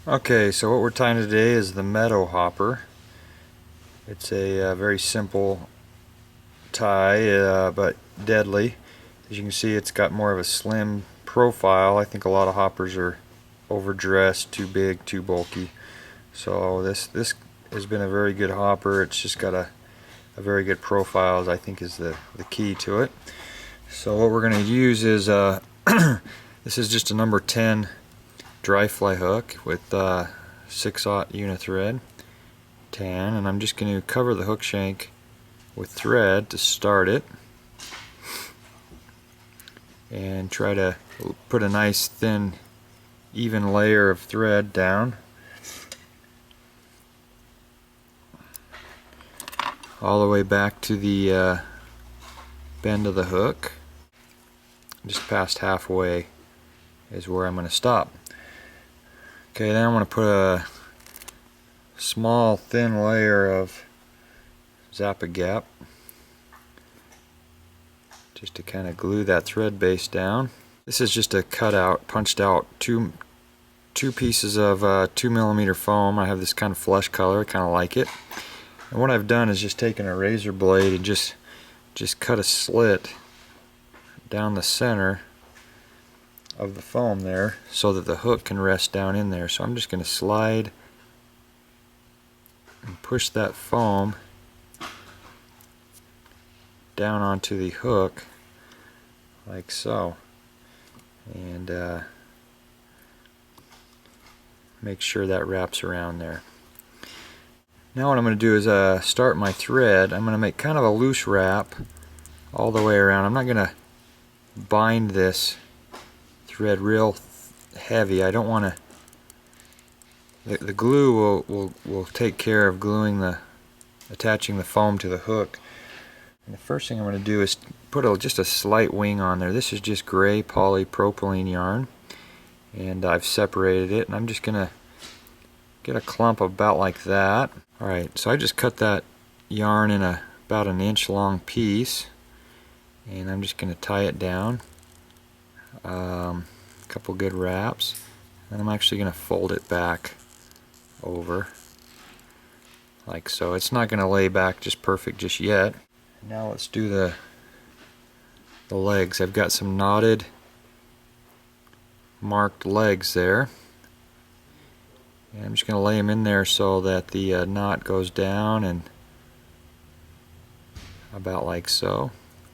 Okay, so what we're tying today is the Meadow Hopper. It's a very simple tie, but deadly. As you can see, it's got more of a slim profile. I think a lot of hoppers are overdressed, too big, too bulky. So this has been a very good hopper. It's just got a very good profile, as I think is the key to it. So what we're going to use is this is just a number 10 dry fly hook with 6/0 unit thread, tan, and I'm just going to cover the hook shank with thread to start it and try to put a nice thin even layer of thread down all the way back to the bend of the hook. Just past halfway is where I'm going to stop. Okay, then I'm going to put a small thin layer of Zap-A-Gap just to kind of glue that thread base down. This is just a cutout, punched out two pieces of 2mm foam. I have this kind of flesh color, I kind of like it. And what I've done is just taken a razor blade and just cut a slit down the center of the foam there so that the hook can rest down in there. So I'm just going to slide and push that foam down onto the hook like so, and make sure that wraps around there. Now what I'm going to do is start my thread. I'm going to make kind of a loose wrap all the way around. I'm not going to bind this thread real heavy. I don't want to. The glue will take care of attaching the foam to the hook. And the first thing I'm going to do is put just a slight wing on there. This is just gray polypropylene yarn, and I've separated it, and I'm just going to get a clump about like that. Alright, so I just cut that yarn in about an inch long piece, and I'm just going to tie it down. A couple good wraps, and I'm actually going to fold it back over like so. It's not going to lay back just perfect just yet. Now let's do the legs. I've got some knotted marked legs there, and I'm just going to lay them in there so that the knot goes down and about like so.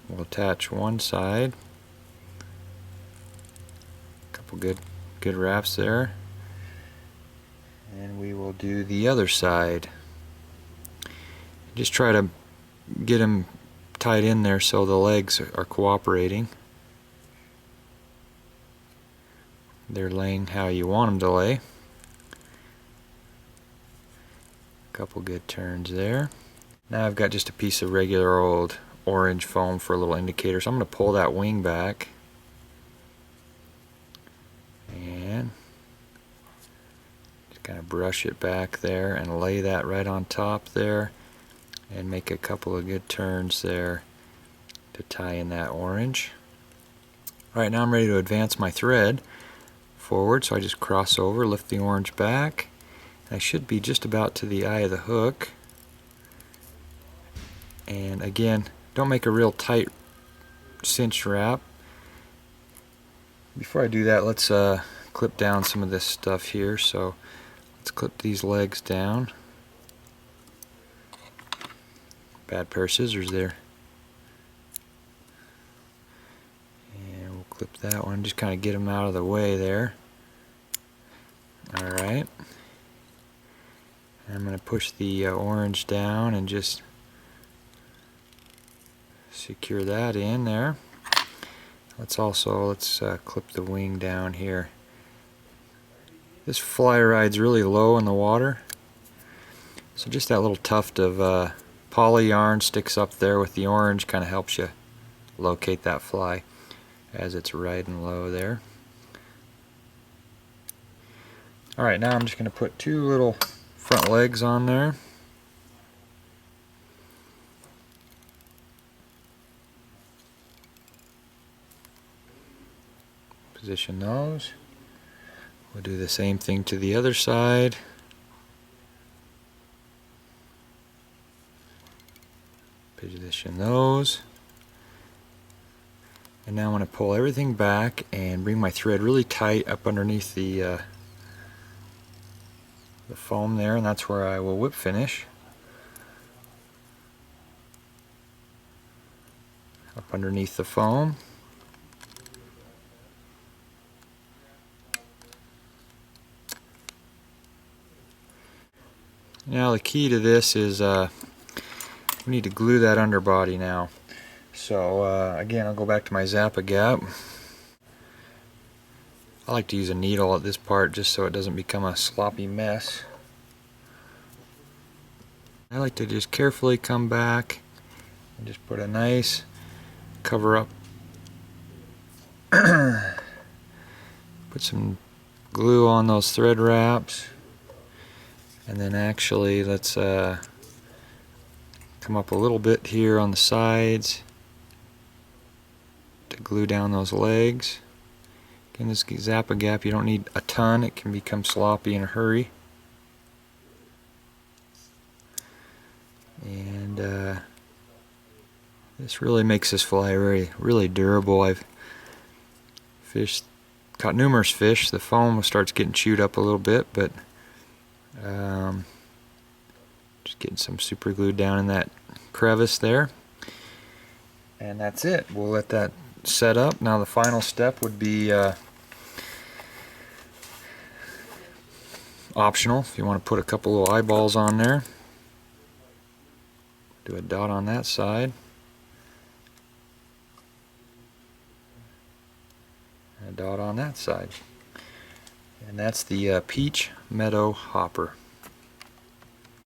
We'll attach one side, a couple good wraps there, and we will do the other side. Just try to get them tied in there so the legs are cooperating. They're laying how you want them to lay. Couple good turns there. Now I've got just a piece of regular old orange foam for a little indicator, so I'm going to pull that wing back and just kind of brush it back there and lay that right on top there, and make a couple of good turns there to tie in that orange. Alright, now I'm ready to advance my thread forward, so I just cross over, lift the orange back. I should be just about to the eye of the hook. And again, don't make a real tight cinch wrap. Before I do that, let's clip down some of this stuff here. So let's clip these legs down. Bad pair of scissors there. And we'll clip that one, just kind of get them out of the way there. Alright. I'm going to push the orange down and just secure that in there. Let's clip the wing down here. This fly rides really low in the water, so just that little tuft of poly yarn sticks up there with the orange, kind of helps you locate that fly as it's riding low there. Alright, now I'm just going to put two little front legs on there. Position those. We'll do the same thing to the other side. Position those. And now I'm going to pull everything back and bring my thread really tight up underneath the foam there, and that's where I will whip finish. Up underneath the foam. Now the key to this is we need to glue that underbody now. So again, I'll go back to my Zappa Gap. I like to use a needle at this part just so it doesn't become a sloppy mess. I like to just carefully come back and just put a nice cover up. Put some glue on those thread wraps, and then actually let's come up a little bit here on the sides to glue down those legs. Again, this Zappa Gap, you don't need a ton, it can become sloppy in a hurry. And this really makes this fly really durable. I've caught numerous fish. The foam starts getting chewed up a little bit, but just getting some super glue down in that crevice there. And that's it. We'll let that set up. Now the final step would be optional. If you want to put a couple little eyeballs on there, do a dot on that side, and a dot on that side. And that's the Peach Meadow Hopper.